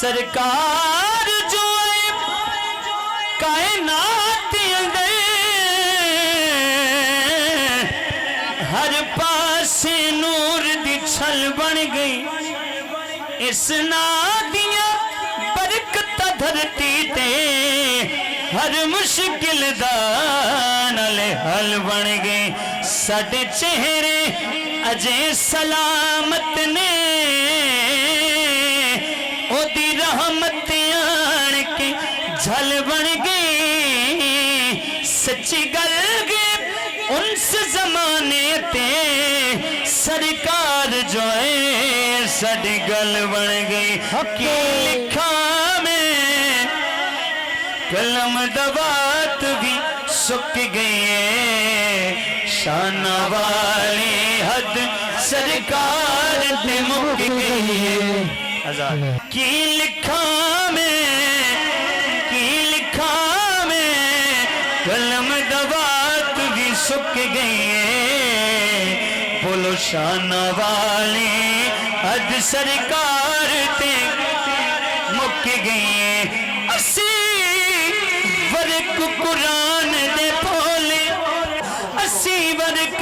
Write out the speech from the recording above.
سرکار جو کائنات اندر ہر پاس نور دی چھل بن گئی اس نادیاں برکت دھرتی تے ہر مشکل دا نال حل بن گئے ساڈے چہرے اجے سلامت نے او دی رحمت آن کے جھل بن گئی سچی گل گے انس زمانے تے سرکار جو ہے ساڈی گل بن گئی کی لکھا میں قلم دوات بھی سک گئی ہے شان والی حد سرکار تے مک گئی ہے کی لکھا میں قلم دوات بھی سک گئی ہے بولو شان والی حد سرکار تے مک گئی ہے اسی ورک قرآن دے بولے اسی ورک